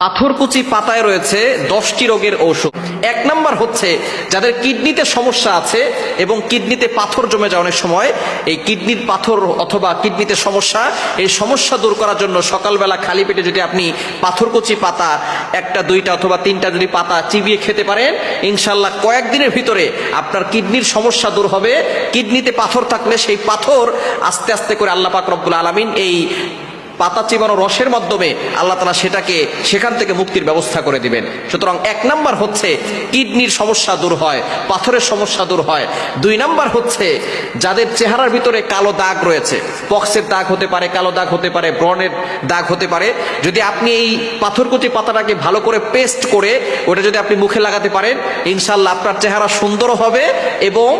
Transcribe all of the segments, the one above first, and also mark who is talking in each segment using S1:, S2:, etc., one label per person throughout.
S1: পাথরকুচি পাতায় রয়েছে 10টি রোগের ঔষধ। এক নাম্বার হচ্ছে যাদের কিডনিতে সমস্যা আছে এবং কিডনিতে পাথর জমে যায় অনেক সময়, এই কিডনির পাথর অথবা কিডনিতে সমস্যা, এই সমস্যা দূর করার জন্য সকালবেলা খালি পেটে যদি আপনি পাথরকুচি পাতা 1টা 2টা অথবা 3টা যদি পাতা চিবিয়ে খেতে পারেন, ইনশাল্লাহ কয়েকদিনের ভিতরে আপনার কিডনির সমস্যা দূর হবে। কিডনিতে পাথর থাকলে সেই পাথর আস্তে আস্তে করে আল্লাহ পাক রব্বুল আলামিন এই পাতা চিবানো রসের মাধ্যমে আল্লাহ তাআলা সেখান থেকে মুক্তির ব্যবস্থা করে দিবেন। সুতরাং 1 নাম্বার হচ্ছে কিডনির সমস্যা দূর হয়, পাথরের সমস্যা দূর হয়। 2 নাম্বার হচ্ছে যাদের চেহারার ভিতরে কালো দাগ রয়েছে, পক্সের দাগ হতে পারে, কালো দাগ হতে পারে, ব্রণের দাগ হতে পারে, যদি আপনি এই পাথরকুচি পাতাটাকে ভালো করে পেস্ট করে ওটা যদি আপনি মুখে লাগাতে পারেন, ইনশাআল্লাহ আপনার চেহারা সুন্দর হবে এবং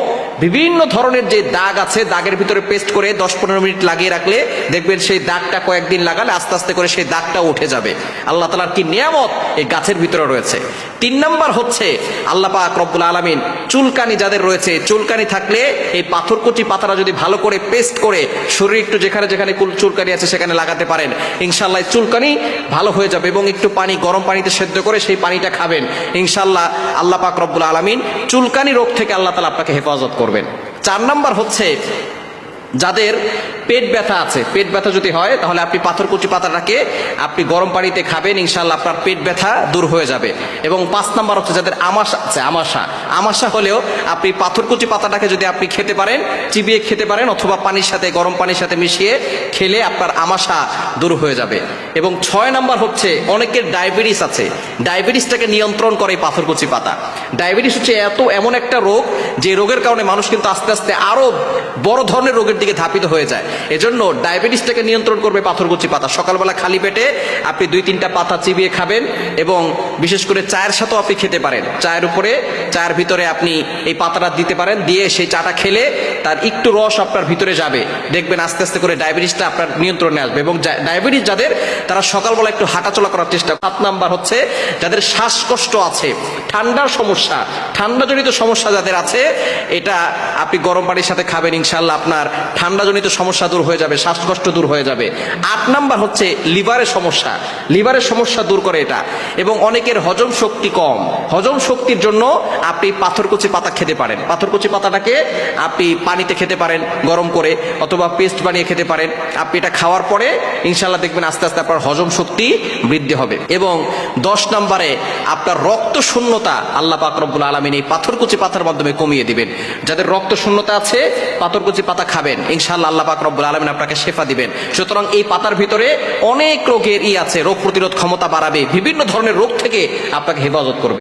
S1: বিভিন্ন ধরনের যে দাগ আছে দাগের ভিতরে পেস্ট করে 10-15 মিনিট লাগিয়ে রাখলে দেখবেন সেই দাগটা কয়েকদিন লাগালে আস্তে আস্তে করে সেই দাগটা উঠে যাবে। আল্লাহ তাআলার কি নিয়ামত এই গাছের ভিতরে রয়েছে। 3 নাম্বার হচ্ছে আল্লাহ পাক রব্বুল আলামিন চুলকানি যাদের রয়েছে, চুলকানি থাকলে এই পাথরকুচি পাতাটা যদি ভালো করে পেস্ট করে শরীরে একটু যেখানে যেখানে চুলকানি আছে সেখানে লাগাতে পারেন, ইনশাআল্লাহ চুলকানি ভালো হয়ে যাবে। এবং একটু পানি গরম পানিতে সেদ্ধ করে সেই পানিটা খাবেন, ইনশাআল্লাহ আল্লাহ পাক রব্বুল আলামিন চুলকানি রোগ থেকে আল্লাহ তাআলা আপনাকে হেফাজত করবেন। 4 নাম্বার হচ্ছে যাদের পেট ব্যথা আছে, পেট ব্যথা যদি হয় তাহলে আপনি পাথরকুচি পাতাটাকে আপনি গরম পানিতে খাবেন, ইনশাআল্লাহ আপনার পেট ব্যথা দূর হয়ে যাবে। এবং 5 নাম্বার হচ্ছে যাদের আমাশা আছে, আমাশা হলেও আপনি পাথরকুচি পাতাটাকে যদি আপনি খেতে পারেন, চিবিয়ে খেতে পারেন অথবা পানির সাথে গরম পানির সাথে মিশিয়ে খেলে আপনার আমাশা দূর হয়ে যাবে। এবং 6 নাম্বার হচ্ছে অনেকের ডায়াবেটিস আছে, ডায়াবেটিসটাকে নিয়ন্ত্রণ করে এই পাথরকুচি পাতা। ডায়াবেটিস হচ্ছে এমন একটা রোগ যে রোগের কারণে মানুষ কিন্তু আস্তে আস্তে আরো বড় ধরনের রোগের দিকে ধাপিত হয়ে যায়। এজন্য ডায়াবেটিসটাকে নিয়ন্ত্রণ করবে পাথরকুচি পাতা। সকালবেলা খালি পেটে আপনি 2-3টা পাতা চিবিয়ে খাবেন এবং বিশেষ করে চায়ের সাথেও আপনি খেতে পারেন। চায়ের ভিতরে আপনি এই পাতাটা দিতে পারেন, দিয়ে সেই চাটা খেলে তার একটু রস আপনার ভিতরে যাবে, দেখবেন আস্তে আস্তে করে ডায়াবেটিসটা আপনার নিয়ন্ত্রণে আসবে। এবং ডায়াবেটিস যাদের, তারা সকালবেলা একটু হাঁটাচলা করার চেষ্টা। 7 নাম্বার হচ্ছে যাদের শ্বাসকষ্ট আছে, ঠান্ডার সমস্যা, ঠান্ডাজনিত সমস্যা যাদের আছে, এটা আপনি গরম পানির সাথে খাবেন, ইনশাআল্লাহ আপনার ঠান্ডাজনিত সমস্যা দূর হয়ে যাবে, শ্বাসকষ্ট দূর হয়ে যাবে। 8 নাম্বার হচ্ছে লিভারের সমস্যা দূর করে এটা। এবং অনেকের হজম শক্তি কম, হজম শক্তির জন্য আপনি পাথরকুচি পাতা খেতে পারেন। পাথরকুচি পাতাটাকে আপনি পানিতে খেতে পারেন গরম করে অথবা পেস্ট বানিয়ে খেতে পারেন। আপনি এটা খাওয়ার পরে ইনশাআল্লাহ দেখবেন আস্তে আস্তে আপনার হজম শক্তি বৃদ্ধি হবে। এবং 10 নম্বরে আপনার রক্ত শূন্যতা আল্লাহ পাক রব্বুল আলামিন এই পাথরকুচি পাতার মাধ্যমে কমিয়ে দিবেন। যাদের রক্ত শূন্যতা আছে পাথরকুচি পাতা খাবেন, ইনশাআল্লাহ আল্লাহ পাক রব্বুল আলামিন আপনাকে শেফা দিবেন। সুতরাং এই পাতার ভিতরে অনেক রোগের আছে, রোগ প্রতিরোধ ক্ষমতা বাড়াবে, বিভিন্ন ধরনের রোগ থেকে আপনাকে হেফাজত করবে।